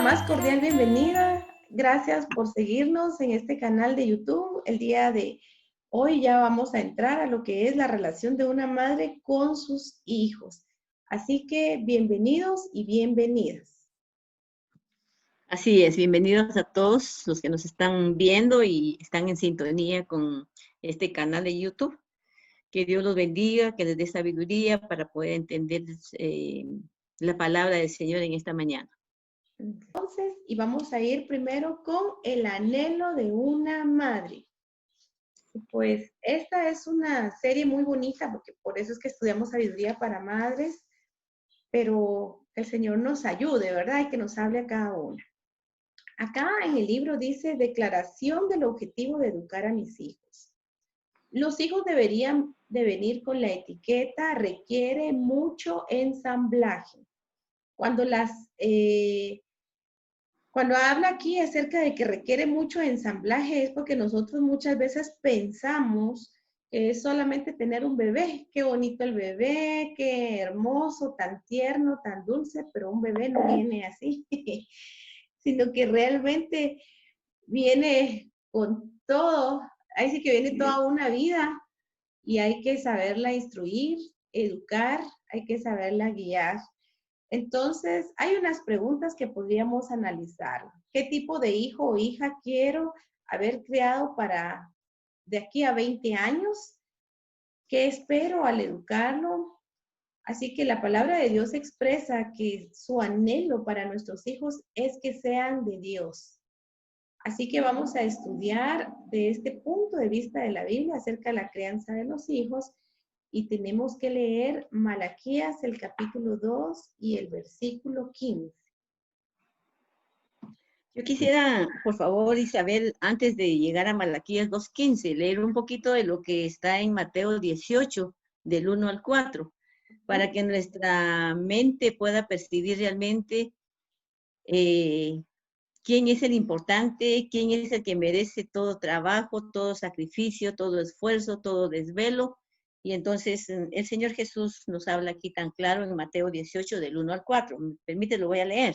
más cordial bienvenida. Gracias por seguirnos en este canal de YouTube. El día de hoy ya vamos a entrar a lo que es la relación de una madre con sus hijos. Así que bienvenidos y bienvenidas. Así es, bienvenidos a todos los que nos están viendo y están en sintonía con este canal de YouTube. Que Dios los bendiga, que les dé sabiduría para poder entender la palabra del Señor en esta mañana. Entonces, y vamos a ir primero con el anhelo de una madre. Pues esta es una serie muy bonita, porque por eso es que estudiamos sabiduría para madres, pero el Señor nos ayude, ¿verdad? Y que nos hable a cada una. Acá en el libro dice declaración del objetivo de educar a mis hijos. Los hijos deberían de venir con la etiqueta requiere mucho ensamblaje. Cuando cuando habla aquí acerca de que requiere mucho ensamblaje es porque nosotros muchas veces pensamos que es solamente tener un bebé. Qué bonito el bebé, qué hermoso, tan tierno, tan dulce, pero un bebé no viene así, sino que realmente viene con todo. Ahí sí que viene toda una vida y hay que saberla instruir, educar, hay que saberla guiar. Entonces, hay unas preguntas que podríamos analizar. ¿Qué tipo de hijo o hija quiero haber creado para de aquí a 20 años? ¿Qué espero al educarlo? Así que la palabra de Dios expresa que su anhelo para nuestros hijos es que sean de Dios. Así que vamos a estudiar de este punto de vista de la Biblia acerca de la crianza de los hijos y tenemos que leer Malaquías el capítulo 2 y el versículo 15. Yo quisiera, por favor, Isabel, antes de llegar a Malaquías 2:15, leer un poquito de lo que está en Mateo 18, del 1 al 4, para que nuestra mente pueda percibir realmente quién es el importante, quién es el que merece todo trabajo, todo sacrificio, todo esfuerzo, todo desvelo. Y entonces el Señor Jesús nos habla aquí tan claro en Mateo 18, del 1 al 4. ¿Me permite? Lo voy a leer.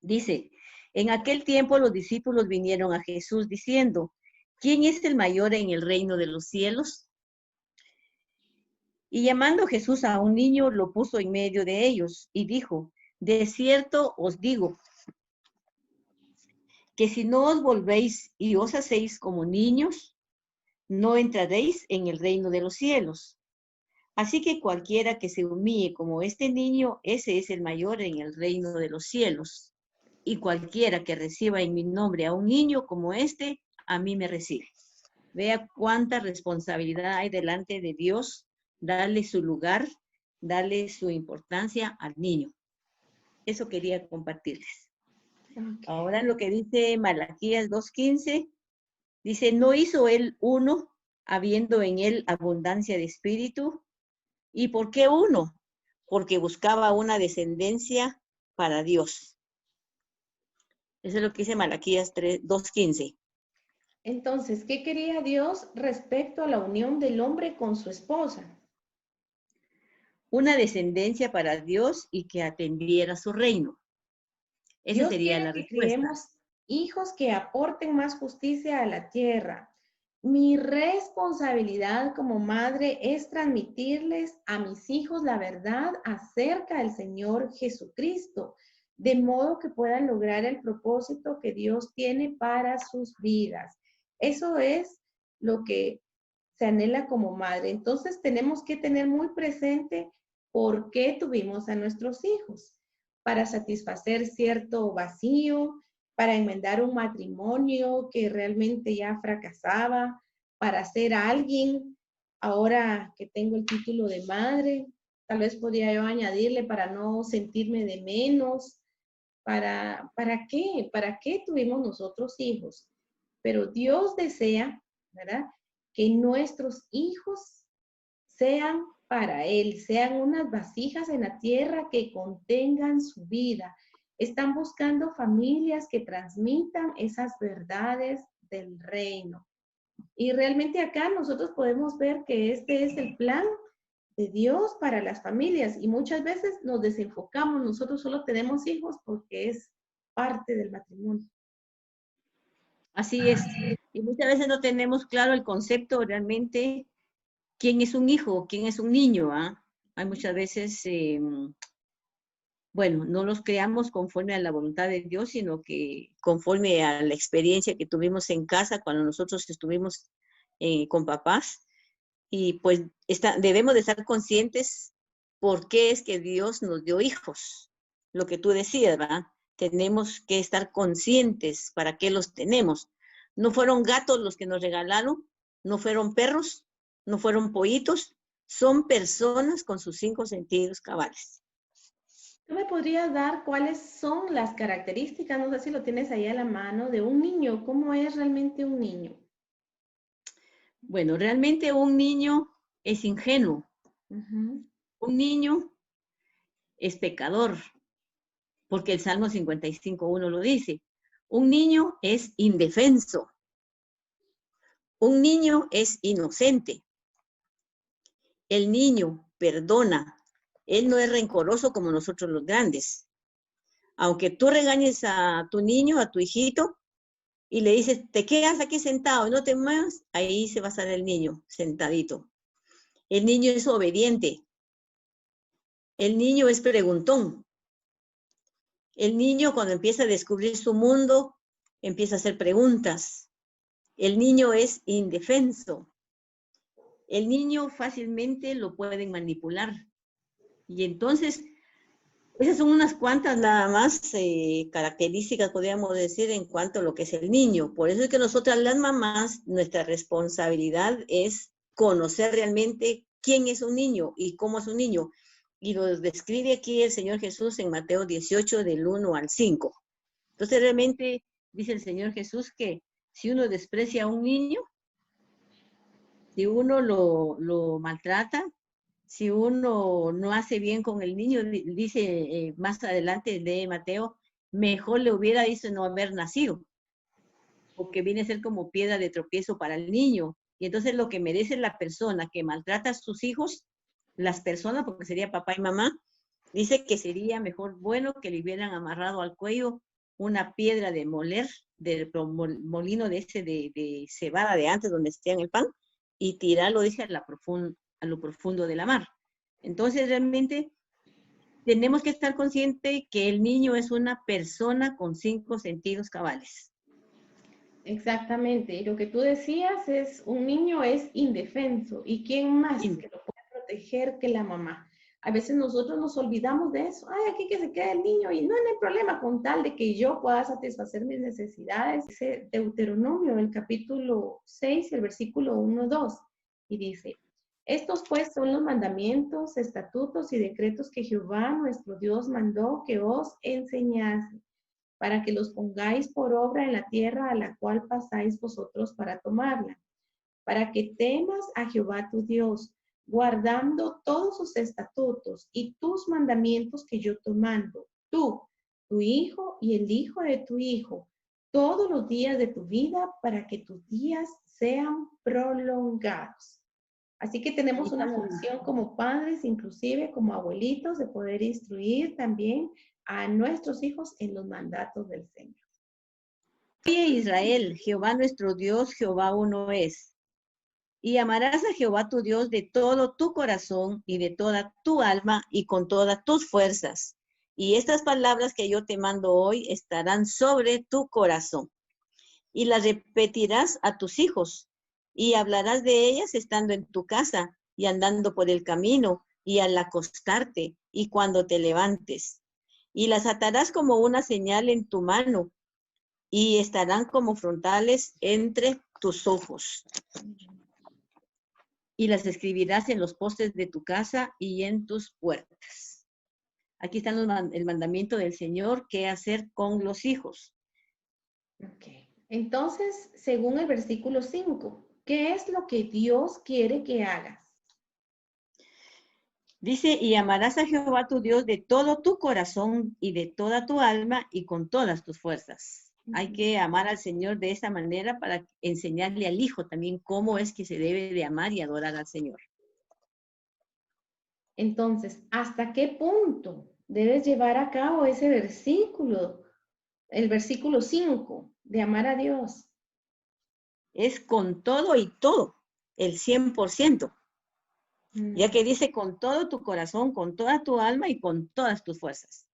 Dice, en aquel tiempo los discípulos vinieron a Jesús diciendo, ¿quién es el mayor en el reino de los cielos? Y llamando Jesús a un niño, lo puso en medio de ellos y dijo, de cierto os digo, que si no os volvéis y os hacéis como niños, no entraréis en el reino de los cielos. Así que cualquiera que se humille como este niño, ese es el mayor en el reino de los cielos. Y cualquiera que reciba en mi nombre a un niño como este, a mí me recibe. Vea cuánta responsabilidad hay delante de Dios, darle su lugar, darle su importancia al niño. Eso quería compartirles. Okay. Ahora lo que dice Malaquías 2:15, dice, ¿no hizo él uno, habiendo en él abundancia de espíritu? ¿Y por qué uno? Porque buscaba una descendencia para Dios. Eso es lo que dice Malaquías 2:15. Entonces, ¿qué quería Dios respecto a la unión del hombre con su esposa? Una descendencia para Dios y que atendiera su reino. Esa Dios sería quiere la que respuesta. creemos hijos que aporten más justicia a la tierra. Mi responsabilidad como madre es transmitirles a mis hijos la verdad acerca del Señor Jesucristo, de modo que puedan lograr el propósito que Dios tiene para sus vidas. Eso es lo que se anhela como madre. Entonces tenemos que tener muy presente por qué tuvimos a nuestros hijos, para satisfacer cierto vacío, para enmendar un matrimonio que realmente ya fracasaba, para ser alguien, ahora que tengo el título de madre, tal vez podría yo añadirle para no sentirme de menos. ¿Para qué? ¿Para qué tuvimos nosotros hijos? Pero Dios desea, ¿verdad? Que nuestros hijos sean para Él, sean unas vasijas en la tierra que contengan su vida. Están buscando familias que transmitan esas verdades del reino. Y realmente acá nosotros podemos ver que este es el plan de Dios para las familias y muchas veces nos desenfocamos, nosotros solo tenemos hijos porque es parte del matrimonio. Así es. Y muchas veces no tenemos claro el concepto realmente, quién es un hijo, quién es un niño, ¿ah? Hay muchas veces, bueno, no los creamos conforme a la voluntad de Dios, sino que conforme a la experiencia que tuvimos en casa cuando nosotros estuvimos con papás. Y pues debemos de estar conscientes por qué es que Dios nos dio hijos. Lo que tú decías, ¿verdad? Tenemos que estar conscientes para qué los tenemos. No fueron gatos los que nos regalaron, no fueron perros, no fueron pollitos, son personas con sus 5 sentidos cabales. ¿Tú me podrías dar cuáles son las características, no sé si lo tienes ahí a la mano, de un niño? ¿Cómo es realmente un niño? Bueno, realmente un niño es ingenuo, un niño es pecador, porque el Salmo 55:1 lo dice. Un niño es indefenso, un niño es inocente, el niño perdona, él no es rencoroso como nosotros los grandes. Aunque tú regañes a tu niño, a tu hijito, y le dices, te quedas aquí sentado y no te muevas, ahí se va a estar el niño sentadito. El niño es obediente, el niño es preguntón. El niño cuando empieza a descubrir su mundo, empieza a hacer preguntas. El niño es indefenso. El niño fácilmente lo pueden manipular. Y entonces, esas son unas cuantas nada más características, podríamos decir, en cuanto a lo que es el niño. Por eso es que nosotras las mamás, nuestra responsabilidad es conocer realmente quién es un niño y cómo es un niño. Y lo describe aquí el Señor Jesús en Mateo 18, del 1 al 5. Entonces realmente dice el Señor Jesús que si uno desprecia a un niño, si uno lo maltrata, si uno no hace bien con el niño, dice más adelante de Mateo, mejor le hubiera dicho no haber nacido, porque viene a ser como piedra de tropiezo para el niño. Y entonces lo que merece la persona que maltrata a sus hijos, las personas, porque sería papá y mamá, dice que sería mejor bueno que le hubieran amarrado al cuello una piedra de moler, del molino de ese de cebada de antes, donde hacían el pan, y tirarlo, dice, a lo profundo de la mar. Entonces, realmente, tenemos que estar conscientes que el niño es una persona con 5 sentidos cabales. Exactamente. Y lo que tú decías es, un niño es indefenso. ¿Y quién más que lo puede proteger que la mamá? A veces nosotros nos olvidamos de eso. Ay, aquí que se quede el niño y no hay problema con tal de que yo pueda satisfacer mis necesidades. Dice Deuteronomio, el capítulo 6, el versículo 1-2. Y dice, estos pues son los mandamientos, estatutos y decretos que Jehová nuestro Dios mandó que os enseñase, para que los pongáis por obra en la tierra a la cual pasáis vosotros para tomarla, para que temas a Jehová tu Dios, guardando todos sus estatutos y tus mandamientos que yo te mando, tú, tu hijo y el hijo de tu hijo, todos los días de tu vida, para que tus días sean prolongados. Así que tenemos una función como padres, inclusive como abuelitos, de poder instruir también a nuestros hijos en los mandatos del Señor. Oye Israel, Jehová nuestro Dios, Jehová uno es. Y amarás a Jehová tu Dios de todo tu corazón y de toda tu alma y con todas tus fuerzas. Y estas palabras que yo te mando hoy estarán sobre tu corazón. Y las repetirás a tus hijos y hablarás de ellas estando en tu casa y andando por el camino y al acostarte y cuando te levantes. Y las atarás como una señal en tu mano y estarán como frontales entre tus ojos. Y las escribirás en los postes de tu casa y en tus puertas. Aquí está el mandamiento del Señor, qué hacer con los hijos. Ok. Entonces, según el versículo 5, ¿qué es lo que Dios quiere que hagas? Dice, y amarás a Jehová tu Dios de todo tu corazón y de toda tu alma y con todas tus fuerzas. Hay que amar al Señor de esa manera para enseñarle al hijo también cómo es que se debe de amar y adorar al Señor. Entonces, ¿hasta qué punto debes llevar a cabo ese versículo? el versículo 5, de amar a Dios. Es con todo y todo, el 100%. Ya que dice con todo tu corazón, con toda tu alma y con todas tus fuerzas.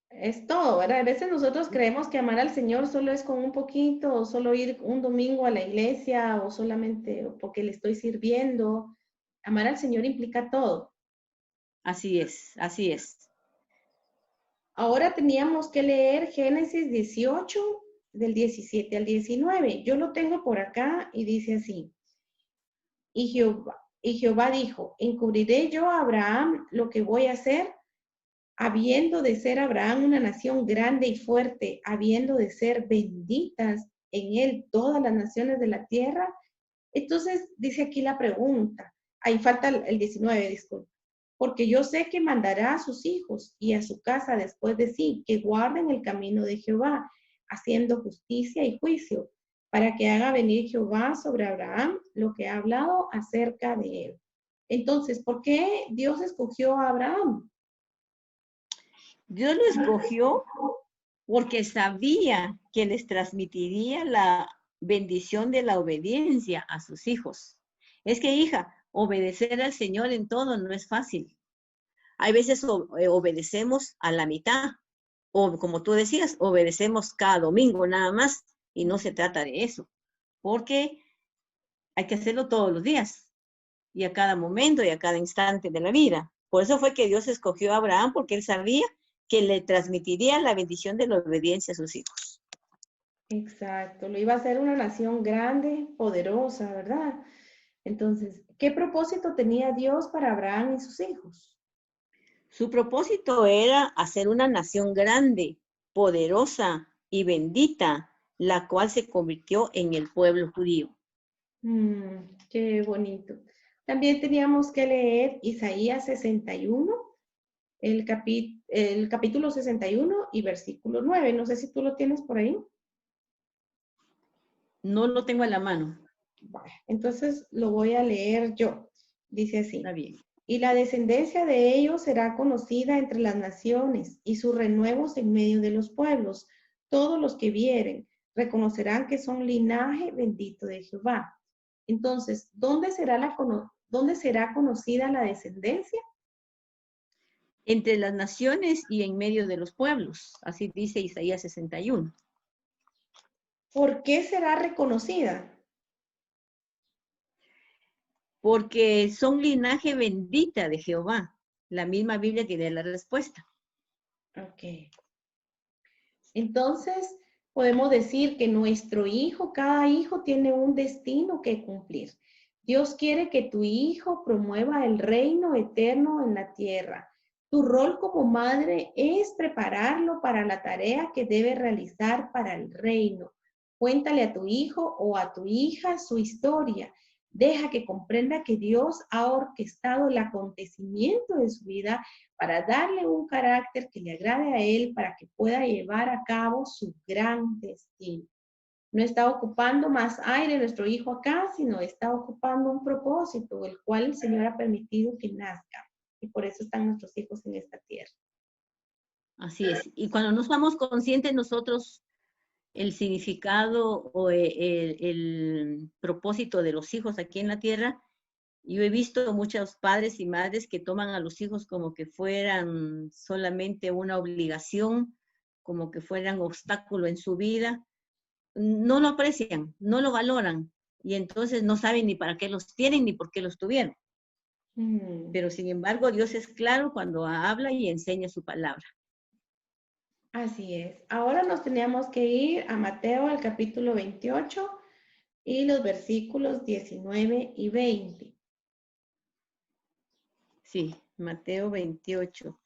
Es todo, ¿verdad? A veces nosotros creemos que amar al Señor solo es con un poquito, o solo ir un domingo a la iglesia, o solamente porque le estoy sirviendo. Amar al Señor implica todo. Así es, así es. Ahora teníamos que leer Génesis 18, del 17 al 19. Yo lo tengo por acá y dice así. Y Jehová dijo, ¿encubriré yo a Abraham lo que voy a hacer? Habiendo de ser Abraham una nación grande y fuerte, habiendo de ser benditas en él todas las naciones de la tierra. Entonces dice aquí la pregunta, ahí falta el 19, disculpe, porque yo sé que mandará a sus hijos y a su casa después de sí, que guarden el camino de Jehová, haciendo justicia y juicio, para que haga venir Jehová sobre Abraham lo que ha hablado acerca de él. Entonces, ¿por qué Dios escogió a Abraham? Dios lo escogió porque sabía que les transmitiría la bendición de la obediencia a sus hijos. Es que, hija, obedecer al Señor en todo no es fácil. Hay veces obedecemos a la mitad, o como tú decías, obedecemos cada domingo nada más, y no se trata de eso, porque hay que hacerlo todos los días, y a cada momento y a cada instante de la vida. Por eso fue que Dios escogió a Abraham, porque él sabía que le transmitiría la bendición de la obediencia a sus hijos. Exacto, lo iba a ser una nación grande, poderosa, ¿verdad? Entonces, ¿qué propósito tenía Dios para Abraham y sus hijos? Su propósito era hacer una nación grande, poderosa y bendita, la cual se convirtió en el pueblo judío. Qué bonito. También teníamos que leer Isaías 61, el capítulo 61 y versículo 9. No sé si tú lo tienes por ahí. No lo tengo a la mano. Vale, entonces lo voy a leer yo. Dice Está así. bien. Y la descendencia de ellos será conocida entre las naciones, y sus renuevos en medio de los pueblos. Todos los que vieren reconocerán que son linaje bendito de Jehová. Entonces, ¿dónde será conocida la descendencia? Entre las naciones y en medio de los pueblos. Así dice Isaías 61. ¿Por qué será reconocida? Porque son linaje bendita de Jehová. La misma Biblia tiene la respuesta. Ok. Entonces, podemos decir que nuestro hijo, cada hijo tiene un destino que cumplir. Dios quiere que tu hijo promueva el reino eterno en la tierra. Tu rol como madre es prepararlo para la tarea que debe realizar para el reino. Cuéntale a tu hijo o a tu hija su historia. Deja que comprenda que Dios ha orquestado el acontecimiento de su vida para darle un carácter que le agrade a él, para que pueda llevar a cabo su gran destino. No está ocupando más aire nuestro hijo acá, sino está ocupando un propósito, el cual el Señor ha permitido que nazca. Y por eso están nuestros hijos en esta tierra. Así es. Y cuando no somos conscientes nosotros el significado o el propósito de los hijos aquí en la tierra, yo he visto muchos padres y madres que toman a los hijos como que fueran solamente una obligación, como que fueran obstáculo en su vida. No lo aprecian, no lo valoran y entonces no saben ni para qué los tienen ni por qué los tuvieron. Pero sin embargo, Dios es claro cuando habla y enseña su palabra. Así es. Ahora nos teníamos que ir a Mateo, al capítulo 28 y los versículos 19 y 20. Sí, Mateo 28.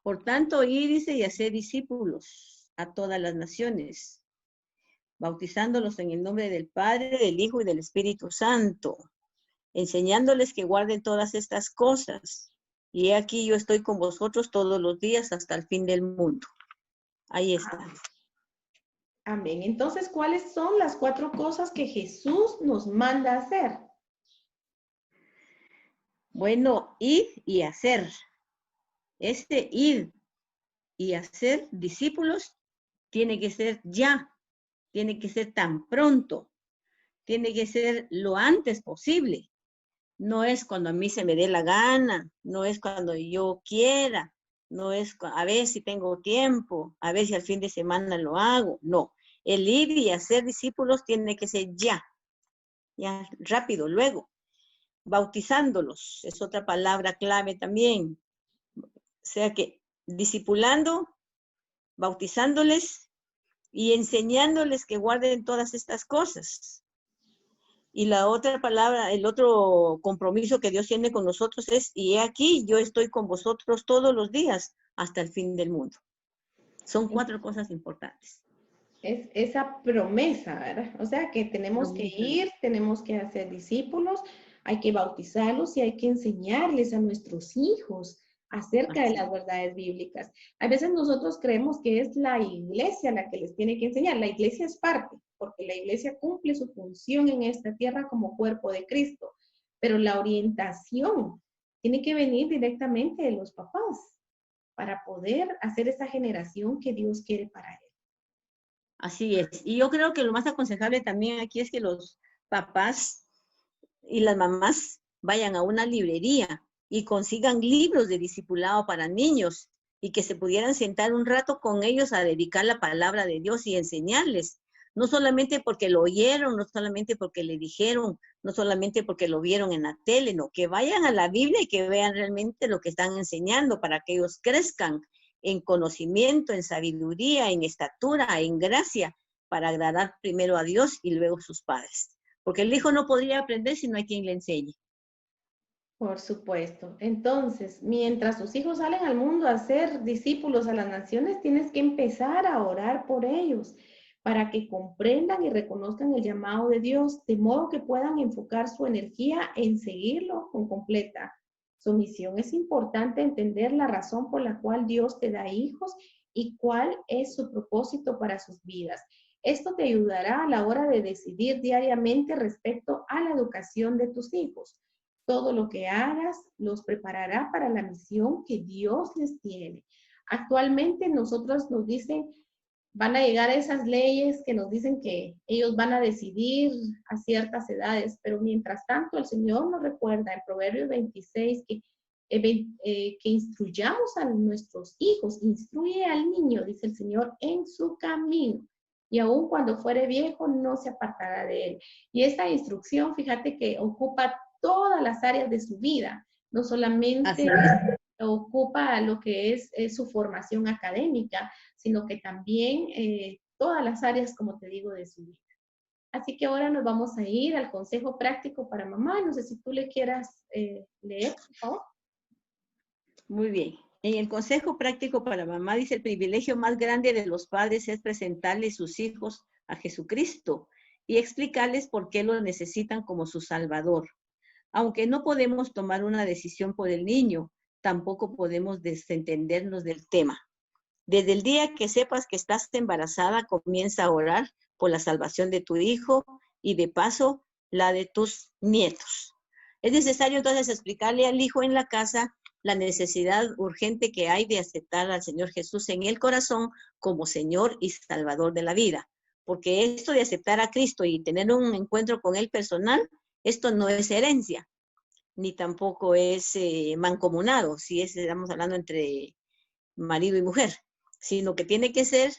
Por tanto, id, dice, y hacer discípulos a todas las naciones, bautizándolos en el nombre del Padre, del Hijo y del Espíritu Santo, enseñándoles que guarden todas estas cosas. Y he aquí yo estoy con vosotros todos los días hasta el fin del mundo. Ahí está. Amén. Entonces, ¿cuáles son las 4 cosas que Jesús nos manda a hacer? Bueno, id y hacer. Ir y hacer discípulos tiene que ser ya, tiene que ser tan pronto, tiene que ser lo antes posible. No es cuando a mí se me dé la gana, no es cuando yo quiera, no es a ver si tengo tiempo, a ver si al fin de semana lo hago. No, el ir y hacer discípulos tiene que ser ya, ya rápido, luego. Bautizándolos, es otra palabra clave también. O sea que discipulando, bautizándoles y enseñándoles que guarden todas estas cosas. Y la otra palabra, el otro compromiso que Dios tiene con nosotros es, y he aquí, yo estoy con vosotros todos los días hasta el fin del mundo. Son 4 cosas importantes. Es esa promesa, ¿verdad? O sea que tenemos que Promesa. ir, tenemos que hacer discípulos, hay que bautizarlos y hay que enseñarles a nuestros hijos acerca de Así. las verdades bíblicas. A veces nosotros creemos que es la iglesia la que les tiene que enseñar. La iglesia es parte, porque la iglesia cumple su función en esta tierra como cuerpo de Cristo, pero la orientación tiene que venir directamente de los papás para poder hacer esa generación que Dios quiere para él. Así es. Y yo creo que lo más aconsejable también aquí es que los papás y las mamás vayan a una librería y consigan libros de discipulado para niños y que se pudieran sentar un rato con ellos a dedicar la palabra de Dios y enseñarles. No solamente porque lo oyeron, no solamente porque le dijeron, no solamente porque lo vieron en la tele, no, que vayan a la Biblia y que vean realmente lo que están enseñando para que ellos crezcan en conocimiento, en sabiduría, en estatura, en gracia, para agradar primero a Dios y luego a sus padres. Porque el hijo no podría aprender si no hay quien le enseñe. Por supuesto. Entonces, mientras tus hijos salen al mundo a ser discípulos a las naciones, tienes que empezar a orar por ellos para que comprendan y reconozcan el llamado de Dios, de modo que puedan enfocar su energía en seguirlo con completa sumisión. Es importante entender la razón por la cual Dios te da hijos y cuál es su propósito para sus vidas. Esto te ayudará a la hora de decidir diariamente respecto a la educación de tus hijos. Todo lo que hagas los preparará para la misión que Dios les tiene. Actualmente nosotros nos dicen, van a llegar esas leyes que nos dicen que ellos van a decidir a ciertas edades, pero mientras tanto el Señor nos recuerda en Proverbios 26 que instruyamos a nuestros hijos, instruye al niño, dice el Señor, en su camino. Y aun cuando fuere viejo, no se apartará de él. Y esta instrucción, fíjate que ocupa todas las áreas de su vida, no solamente ocupa lo que es su formación académica, sino que también todas las áreas, como te digo, de su vida. Así que ahora nos vamos a ir al consejo práctico para mamá. No sé si tú le quieras leer, por favor. Muy bien. En el consejo práctico para mamá dice, el privilegio más grande de los padres es presentarles sus hijos a Jesucristo y explicarles por qué lo necesitan como su Salvador. Aunque no podemos tomar una decisión por el niño, tampoco podemos desentendernos del tema. Desde el día que sepas que estás embarazada, comienza a orar por la salvación de tu hijo y de paso la de tus nietos. Es necesario entonces explicarle al hijo en la casa la necesidad urgente que hay de aceptar al Señor Jesús en el corazón como Señor y Salvador de la vida. Porque esto de aceptar a Cristo y tener un encuentro con Él personal, esto no es herencia, ni tampoco es mancomunado, si estamos hablando entre marido y mujer, sino que tiene que ser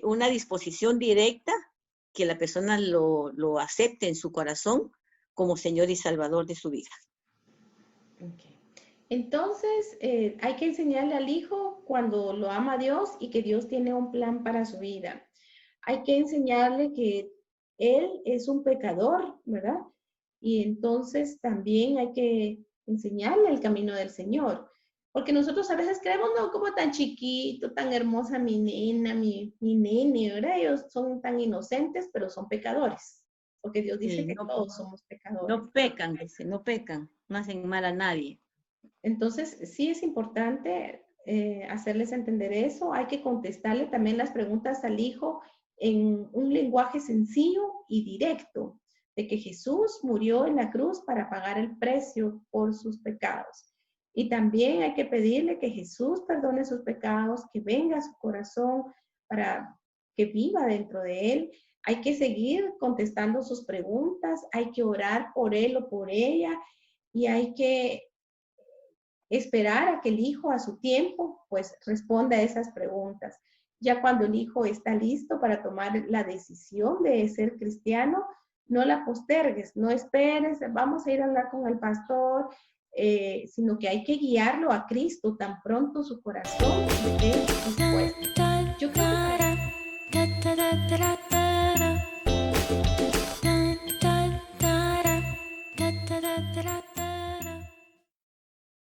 una disposición directa que la persona lo acepte en su corazón como Señor y Salvador de su vida. Okay. Entonces, hay que enseñarle al hijo cuando lo ama a Dios y que Dios tiene un plan para su vida. Hay que enseñarle que él es un pecador, ¿verdad? Y entonces también hay que enseñarle el camino del Señor. Porque nosotros a veces creemos, no, como tan chiquito, tan hermosa mi nena, mi nene, ¿verdad? Ellos son tan inocentes, pero son pecadores. Porque Dios dice Sí, que todos somos pecadores. no pecan, dice, no pecan, no hacen mal a nadie. Entonces, sí es importante hacerles entender eso. Hay que contestarle también las preguntas al hijo en un lenguaje sencillo y directo, de que Jesús murió en la cruz para pagar el precio por sus pecados. Y también hay que pedirle que Jesús perdone sus pecados, que venga a su corazón para que viva dentro de él. Hay que seguir contestando sus preguntas, hay que orar por él o por ella y hay que esperar a que el hijo a su tiempo pues responda a esas preguntas. Ya cuando el hijo está listo para tomar la decisión de ser cristiano, no la postergues, no esperes, vamos a ir a hablar con el pastor, sino que hay que guiarlo a Cristo tan pronto su corazón esté dispuesto. Yo creo que